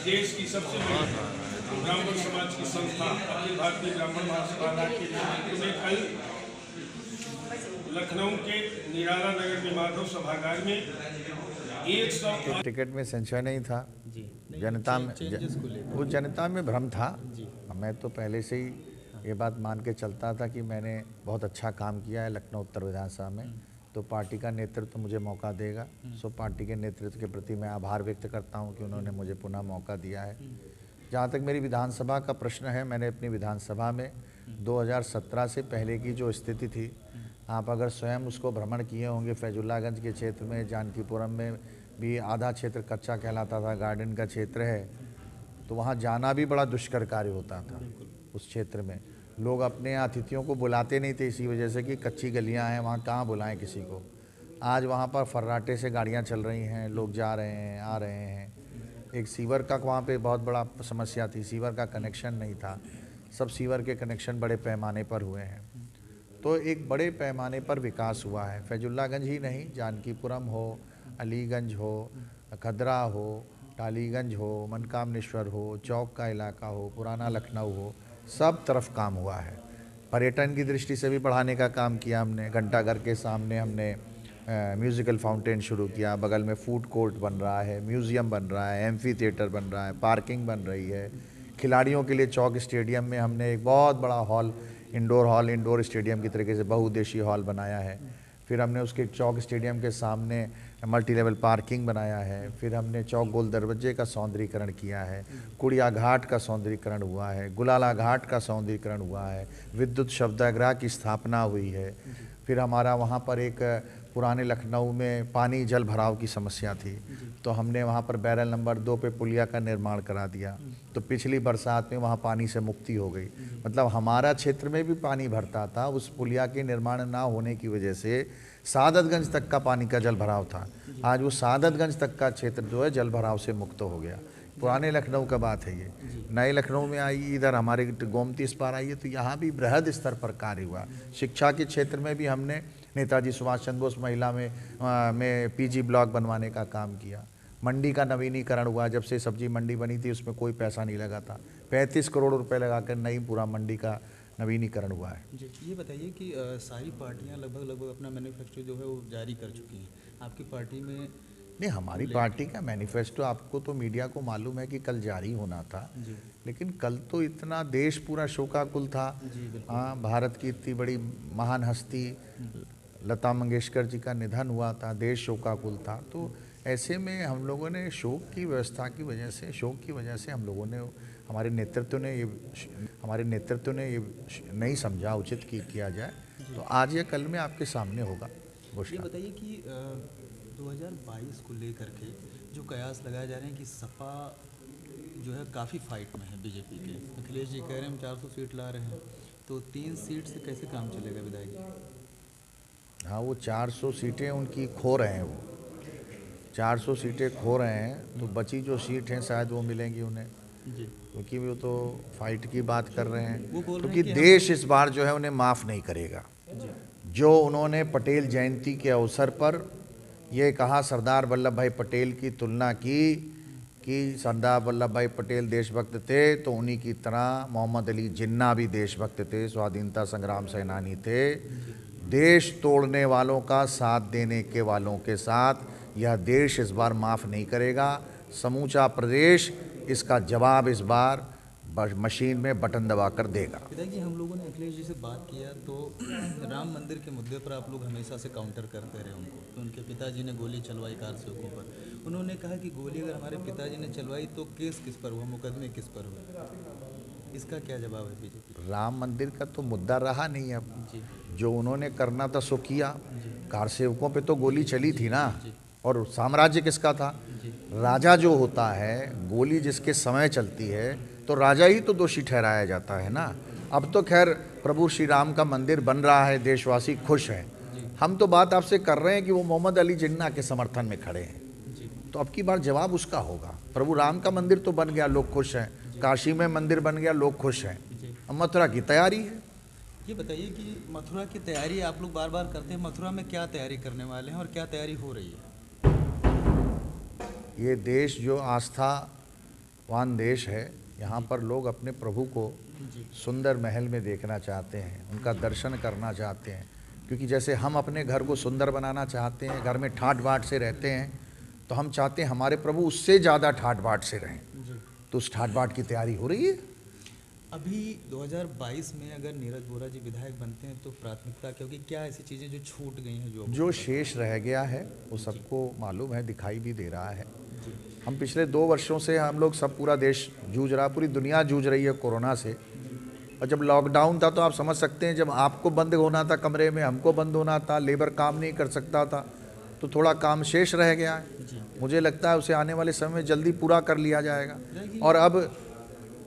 देश की सबसे बड़ी ब्राह्मण समाज की संस्था अखिल भारतीय ब्राह्मण महासभा के नेतृत्व में कल लखनऊ के निराला नगर में माधव सभागार में 100 टिकट में संशय नहीं था जी जनता में वो जनता में भ्रम था। जी मैं तो पहले से ही ये बात मान के चलता था कि मैंने बहुत अच्छा काम किया है लखनऊ उत्तर विधानसभा में, तो पार्टी का नेतृत्व मुझे मौका देगा। सो पार्टी के नेतृत्व के प्रति मैं आभार व्यक्त करता हूं कि उन्होंने मुझे पुनः मौका दिया है। जहां तक मेरी विधानसभा का प्रश्न है, मैंने अपनी विधानसभा में 2017 से पहले की जो स्थिति थी, आप अगर स्वयं उसको भ्रमण किए होंगे, फैजुल्लागंज के क्षेत्र में, जानकीपुरम में भी आधा क्षेत्र कच्चा कहलाता था, गार्डन का क्षेत्र है, तो वहाँ जाना भी बड़ा दुष्कर कार्य होता था। उस क्षेत्र में लोग अपने अतिथियों को बुलाते नहीं थे, इसी वजह से कि कच्ची गलियाँ हैं, वहाँ कहाँ बुलाएं किसी को। आज वहाँ पर फर्राटे से गाड़ियाँ चल रही हैं, लोग जा रहे हैं, आ रहे हैं। एक सीवर का वहाँ पे बहुत बड़ा समस्या थी, सीवर का कनेक्शन नहीं था, सब सीवर के कनेक्शन बड़े पैमाने पर हुए हैं। तो एक बड़े पैमाने पर विकास हुआ है। फैजुल्लागंज ही नहीं, जानकीपुरम हो, अलीगंज हो, खदरा हो, टालीगंज हो, मनकामनेश्वर हो, चौक का इलाका हो, पुराना लखनऊ हो, सब तरफ काम हुआ है। पर्यटन की दृष्टि से भी बढ़ाने का काम किया हमने। घंटाघर के सामने हमने म्यूज़िकल फाउंटेन शुरू किया, बगल में फूड कोर्ट बन रहा है, म्यूज़ियम बन रहा है, एम्फी थिएटर बन रहा है, पार्किंग बन रही है। खिलाड़ियों के लिए चौक स्टेडियम में हमने एक बहुत बड़ा हॉल, इंडोर स्टेडियम की तरीके से बहुउद्देशीय हॉल बनाया है। फिर हमने उसके चौक स्टेडियम के सामने मल्टी लेवल पार्किंग बनाया है। फिर हमने चौक गोल दरवाजे का सौंदर्यीकरण किया है, कुड़िया घाट का सौंदर्यीकरण हुआ है, गुलाला घाट का सौंदर्यीकरण हुआ है, विद्युत शवदाह की स्थापना हुई है। फिर हमारा वहाँ पर एक पुराने लखनऊ में पानी जल भराव की समस्या थी, तो हमने वहाँ पर बैरल नंबर 2 पे पुलिया का निर्माण करा दिया, तो पिछली बरसात में वहाँ पानी से मुक्ति हो गई। मतलब हमारा क्षेत्र में भी पानी भरता था, उस पुलिया के निर्माण ना होने की वजह से सादतगंज तक का पानी का जल भराव था। आज वो सादतगंज तक का क्षेत्र जो है जल भराव से मुक्त हो गया। पुराने लखनऊ का बात है ये। नए लखनऊ में आई, इधर हमारे गोमती इस पार आई है, तो यहाँ भी बृहद स्तर पर कार्य हुआ। शिक्षा के क्षेत्र में भी हमने नेताजी सुभाष चंद्र बोस महिला में पीजी ब्लॉक बनवाने का काम किया। मंडी का नवीनीकरण हुआ, जब से सब्जी मंडी बनी थी उसमें कोई पैसा नहीं लगा था, 35 करोड़ रुपए लगाकर नई पूरा मंडी का नवीनीकरण हुआ है। जी, ये बताइए कि सारी पार्टियां लगभग अपना मैनिफेस्टो जो है वो जारी कर चुकी हैं। आपकी पार्टी में नहीं, हमारी पार्टी का मैनिफेस्टो आपको तो मीडिया को मालूम है कि कल जारी होना था, लेकिन कल तो इतना देश पूरा शोकाकुल था। हाँ, भारत की इतनी बड़ी महान हस्ती लता मंगेशकर जी का निधन हुआ था, देश शोकाकुल था। तो ऐसे में हम लोगों ने शोक की व्यवस्था की वजह से, शोक की वजह से हम लोगों ने, हमारे नेतृत्व ने ये नहीं समझा उचित किया जाए, तो आज या कल में आपके सामने होगा ये घोषणा। बताइए कि 2022 को लेकर के जो कयास लगाए जा रहे हैं कि सपा जो है काफ़ी फाइट में है बीजेपी के। अखिलेश जी कह रहे हैं हम 400 सीट ला रहे हैं, तो 3 सीट से कैसे काम चलेगा विधायक जी? हाँ, वो 400 सीटें उनकी खो रहे हैं, वो 400 सीटें खो रहे हैं, तो बची जो सीट हैं शायद वो मिलेंगी उन्हें, जी, क्योंकि वो तो फाइट की बात कर रहे हैं। वो बोल रहे क्योंकि हैं कि देश इस बार जो है उन्हें माफ़ नहीं करेगा। जी, जो उन्होंने पटेल जयंती के अवसर पर ये कहा, सरदार वल्लभ भाई पटेल की तुलना की कि सरदार वल्लभ भाई पटेल देशभक्त थे, तो उन्हीं की तरह मोहम्मद अली जिन्ना भी देशभक्त थे, स्वाधीनता संग्राम सेनानी थे। देश तोड़ने वालों का साथ देने के वालों के साथ यह देश इस बार माफ़ नहीं करेगा। समूचा प्रदेश इसका जवाब इस बार मशीन में बटन दबाकर देगा। विधायक जी, हम लोगों ने अखिलेश जी से बात किया तो राम मंदिर के मुद्दे पर आप लोग हमेशा से काउंटर करते रहे उनको, तो उनके पिताजी ने गोली चलवाई कारसेवकों पर। उन्होंने कहा कि गोली अगर हमारे पिताजी ने चलवाई तो केस किस पर हुआ, मुकदमे किस पर हुए? इसका क्या जवाब है बीजेपी? राम मंदिर का तो मुद्दा रहा नहीं। अब जी, जो उन्होंने करना था सो किया। कारसेवकों पे तो गोली चली थी ना, जी, और साम्राज्य किसका था? जी, राजा जो होता है, गोली जिसके समय चलती है तो राजा ही तो दोषी ठहराया जाता है ना। अब तो खैर प्रभु श्री राम का मंदिर बन रहा है, देशवासी खुश हैं। हम तो बात आपसे कर रहे हैं कि वो मोहम्मद अली जिन्ना के समर्थन में खड़े हैं, जी, तो अब की बार जवाब उसका होगा। प्रभु राम का मंदिर तो बन गया, लोग खुश हैं। काशी में मंदिर बन गया, लोग खुश हैं। जी। अब मथुरा की तैयारी है। ये बताइए कि मथुरा की तैयारी आप लोग बार बार करते हैं, मथुरा में क्या तैयारी करने वाले हैं और क्या तैयारी हो रही है? ये देश जो आस्था भगवान देश है, यहाँ पर लोग अपने प्रभु को सुंदर महल में देखना चाहते हैं, उनका दर्शन करना चाहते हैं। क्योंकि जैसे हम अपने घर को सुंदर बनाना चाहते हैं, घर में ठाट बाट से रहते हैं, तो हम चाहते हैं हमारे प्रभु उससे ज़्यादा ठाट बाट से रहें। तो उस ठाट बाट की तैयारी हो रही है। अभी 2022 में अगर नीरज वोरा जी विधायक बनते हैं तो प्राथमिकता, क्योंकि क्या ऐसी चीज़ें जो छूट गई हैं जो शेष रह गया है वो सबको मालूम है, दिखाई भी दे रहा है। हम पिछले 2 वर्षों से हम लोग सब, पूरा देश जूझ रहा, पूरी दुनिया जूझ रही है कोरोना से। और जब लॉकडाउन था तो आप समझ सकते हैं, जब आपको बंद होना था कमरे में, हमको बंद होना था, लेबर काम नहीं कर सकता था, तो थोड़ा काम शेष रह गया है। मुझे लगता है उसे आने वाले समय में जल्दी पूरा कर लिया जाएगा। और अब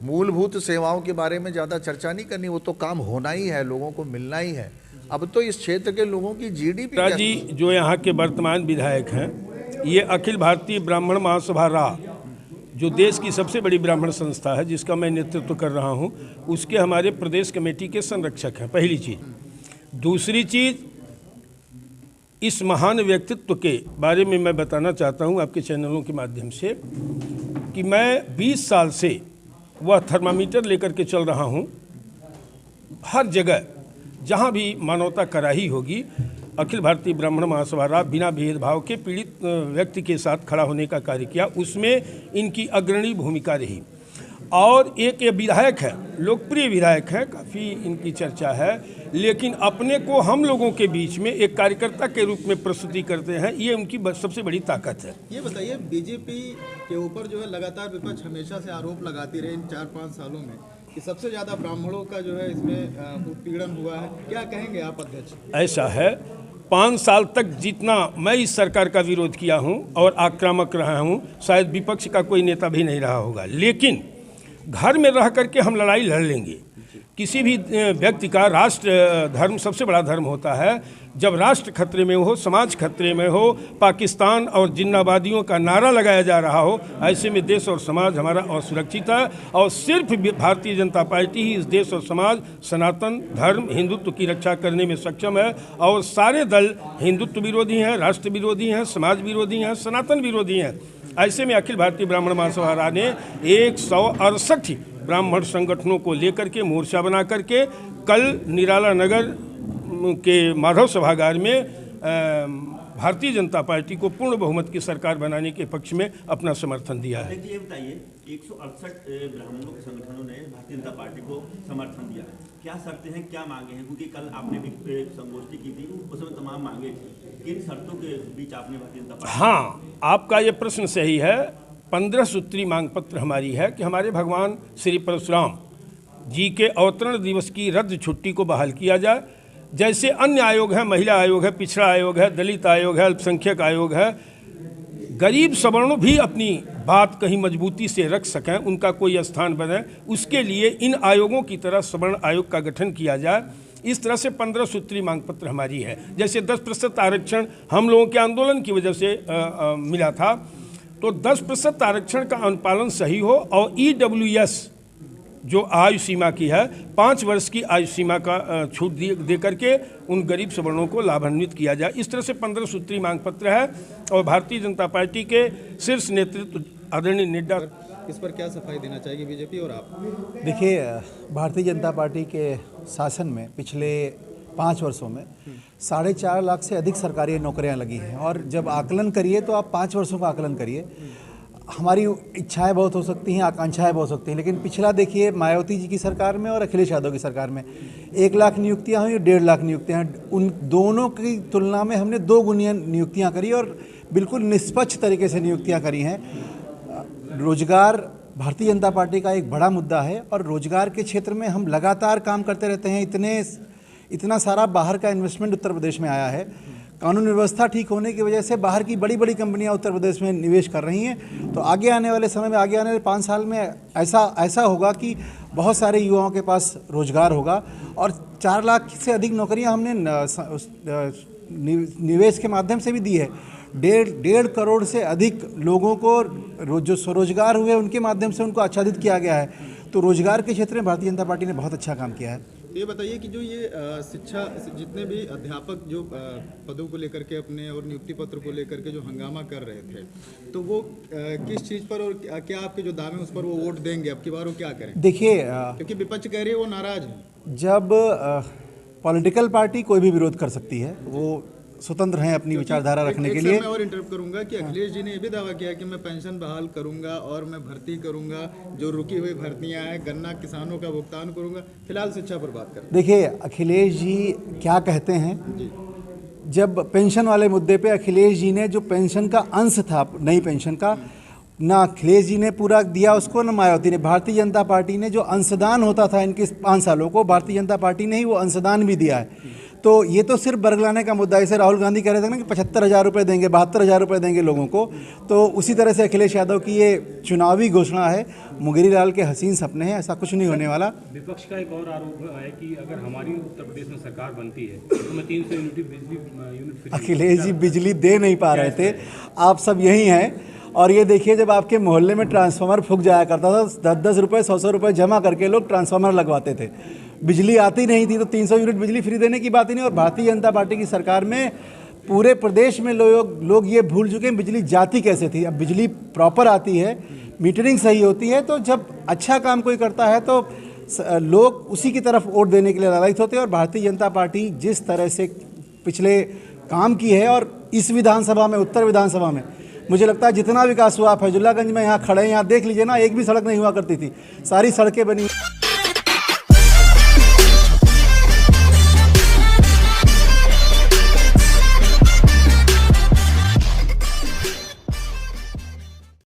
मूलभूत सेवाओं के बारे में ज़्यादा चर्चा नहीं करनी, वो तो काम होना ही है, लोगों को मिलना ही है। अब तो इस क्षेत्र के लोगों की जीडीपी जी जो यहाँ के वर्तमान विधायक हैं, ये अखिल भारतीय ब्राह्मण महासभा रा, जो देश की सबसे बड़ी ब्राह्मण संस्था है, जिसका मैं नेतृत्व कर रहा हूँ, उसके हमारे प्रदेश कमेटी के संरक्षक हैं, पहली चीज़। दूसरी चीज़, इस महान व्यक्तित्व के बारे में मैं बताना चाहता हूँ आपके चैनलों के माध्यम से कि मैं 20 साल से वह थर्मामीटर लेकर के चल रहा हूँ। हर जगह जहाँ भी मानवता कराही होगी, अखिल भारतीय ब्राह्मण महासभा रा बिना भेदभाव के पीड़ित व्यक्ति के साथ खड़ा होने का कार्य किया, उसमें इनकी अग्रणी भूमिका रही। और एक ये विधायक है, लोकप्रिय विधायक है, काफ़ी इनकी चर्चा है, लेकिन अपने को हम लोगों के बीच में एक कार्यकर्ता के रूप में प्रस्तुति करते हैं, ये उनकी सबसे बड़ी ताकत है। ये बताइए, बीजेपी के ऊपर जो है लगातार विपक्ष हमेशा से आरोप लगाती रहे इन 4-5 सालों में कि सबसे ज़्यादा ब्राह्मणों का जो है इसमें उत्पीड़न हुआ है, क्या कहेंगे आप अध्यक्ष? ऐसा है, 5 साल तक जितना मैं इस सरकार का विरोध किया हूं और आक्रामक रहा हूं, शायद विपक्ष का कोई नेता भी नहीं रहा होगा। लेकिन घर में रह करके हम लड़ाई लड़ लेंगे। किसी भी व्यक्ति का राष्ट्र धर्म सबसे बड़ा धर्म होता है। जब राष्ट्र खतरे में हो, समाज खतरे में हो, पाकिस्तान और जिन्नावादियों का नारा लगाया जा रहा हो, ऐसे में देश और समाज हमारा असुरक्षित है। और सिर्फ भारतीय जनता पार्टी ही इस देश और समाज, सनातन धर्म, हिंदुत्व की रक्षा करने में सक्षम है। और सारे दल हिंदुत्व विरोधी हैं, राष्ट्र विरोधी हैं, समाज विरोधी हैं, सनातन विरोधी हैं। ऐसे में अखिल भारतीय ब्राह्मण महासभा रा ने 168 ब्राह्मण संगठनों को लेकर के मोर्चा बना करके कल निराला नगर के माधव सभागार में भारतीय जनता पार्टी को पूर्ण बहुमत की सरकार बनाने के पक्ष में अपना समर्थन दिया है। ये बताइए, 168 ब्राह्मणों के संगठनों ने भारतीय जनता पार्टी को समर्थन दिया है, क्या शर्तें हैं, क्या मांगे हैं? क्योंकि कल आपने भी एक संगोष्ठी की थी, उसमें तमाम मांगे थी, किन शर्तों के बीच आपने भारतीय जनता पार्टी? हाँ, आपका ये प्रश्न सही है। 15 सूत्री मांग पत्र हमारी है कि हमारे भगवान श्री परशुराम जी के अवतरण दिवस की रद्द छुट्टी को बहाल किया जाए। जैसे अन्य आयोग है, महिला आयोग है, पिछड़ा आयोग है, दलित आयोग है, अल्पसंख्यक आयोग है, गरीब सवर्णों भी अपनी बात कहीं मजबूती से रख सकें, उनका कोई स्थान बने, उसके लिए इन आयोगों की तरह सवर्ण आयोग का गठन किया जाए। इस तरह से 15 सूत्री मांग पत्र हमारी है। जैसे 10% आरक्षण हम लोगों के आंदोलन की वजह से मिला था, तो 10% आरक्षण का अनुपालन सही हो और EWS जो आयु सीमा की है, 5 वर्ष की आयु सीमा का छूट दे करके उन गरीब सवर्णों को लाभान्वित किया जाए। इस तरह से 15 सूत्री मांग पत्र है। और भारतीय जनता पार्टी के शीर्ष नेतृत्व आदरणीय नड्डा, इस पर क्या सफाई देना चाहिए बीजेपी और आप? देखिए, भारतीय जनता पार्टी के शासन में पिछले 5 वर्षों में 4.5 लाख से अधिक सरकारी नौकरियां लगी हैं। और जब आकलन करिए तो आप 5 वर्षों का आकलन करिए। हमारी इच्छाएं बहुत हो सकती हैं, आकांक्षाएं बहुत सकती हैं, लेकिन पिछला देखिए मायावती जी की सरकार में और अखिलेश यादव की सरकार में 1 लाख नियुक्तियां हुई, 1.5 लाख नियुक्तियां। उन दोनों की तुलना में हमने 2 गुनी नियुक्तियां करी और बिल्कुल निष्पक्ष तरीके से नियुक्तियां करी हैं। रोजगार भारतीय जनता पार्टी का एक बड़ा मुद्दा है और रोजगार के क्षेत्र में हम लगातार काम करते रहते हैं। इतना सारा बाहर का इन्वेस्टमेंट उत्तर प्रदेश में आया है। कानून व्यवस्था ठीक होने की वजह से बाहर की बड़ी बड़ी कंपनियां उत्तर प्रदेश में निवेश कर रही हैं। तो आगे आने वाले समय में, आगे आने वाले 5 साल में ऐसा होगा कि बहुत सारे युवाओं के पास रोजगार होगा। और 4 लाख से अधिक नौकरियां हमने निवेश के माध्यम से भी दी है। 1.5 करोड़ से अधिक लोगों को जो स्वरोजगार हुए उनके माध्यम से उनको आच्छादित किया गया है। तो रोजगार के क्षेत्र में भारतीय जनता पार्टी ने बहुत अच्छा काम किया है। ये बताइए कि जो ये शिक्षा जितने भी अध्यापक जो पदों को लेकर के अपने और नियुक्ति पत्र को लेकर के जो हंगामा कर रहे थे, तो वो किस चीज़ पर और क्या आपके जो दावे हैं उस पर वो वोट देंगे अब की बार, वो क्या करें? देखिए, क्योंकि विपक्ष कह रही है वो नाराज है। जब पॉलिटिकल पार्टी कोई भी विरोध कर सकती है, वो स्वतंत्र हैं अपनी विचारधारा रखने के लिए। मैं और इंटरप्ट करूंगा कि अखिलेश जी ने ये भी दावा किया कि मैं पेंशन बहाल करूंगा और मैं भर्ती करूंगा, जो रुकी हुई भर्तियां हैं, गन्ना किसानों का भुगतान करूंगा। फिलहाल शिक्षा पर बात करें। देखिए, अखिलेश जी क्या कहते हैं, जब पेंशन वाले मुद्दे पे अखिलेश जी ने जो पेंशन का अंश था नई पेंशन का, ना अखिलेश जी ने पूरा दिया उसको, ना मायावती ने। भारतीय जनता पार्टी ने जो अंशदान होता था इनके 5 सालों को, भारतीय जनता पार्टी ने ही वो अंशदान भी दिया है। तो ये तो सिर्फ बरगलाने का मुद्दा है। जैसे राहुल गांधी कह रहे थे ना कि 75,000 रुपये देंगे, 72,000 रुपये देंगे लोगों को, तो उसी तरह से अखिलेश यादव की ये चुनावी घोषणा है। मुंगेरी लाल के हसीन सपने हैं, ऐसा कुछ नहीं होने वाला। विपक्ष का एक और आरोप है कि अगर हमारी उत्तर प्रदेश में सरकार बनती है तो मैं 300 यूनिट बिजली यूनिट। अखिलेश जी बिजली दे नहीं पा रहे थे, आप सब यही हैं। और ये देखिए, जब आपके मोहल्ले में ट्रांसफार्मर फूक जाया करता था, 10-10 रुपये 100-100 रुपये जमा करके लोग ट्रांसफार्मर लगवाते थे, बिजली आती नहीं थी, तो 300 यूनिट बिजली फ्री देने की बात ही नहीं। और भारतीय जनता पार्टी की सरकार में पूरे प्रदेश में लोग ये भूल चुके हैं बिजली जाती कैसे थी। अब बिजली प्रॉपर आती है, मीटरिंग सही होती है, तो जब अच्छा काम कोई करता है तो लोग उसी की तरफ वोट देने के लिए लालयित होते हैं। और भारतीय जनता पार्टी जिस तरह से पिछले काम की है, और इस विधानसभा में, उत्तर विधानसभा में मुझे लगता है जितना विकास हुआ, फैजुल्लागंज में यहाँ खड़े हैं, यहाँ देख लीजिए ना, एक भी सड़क नहीं हुआ करती थी, सारी सड़कें बनी।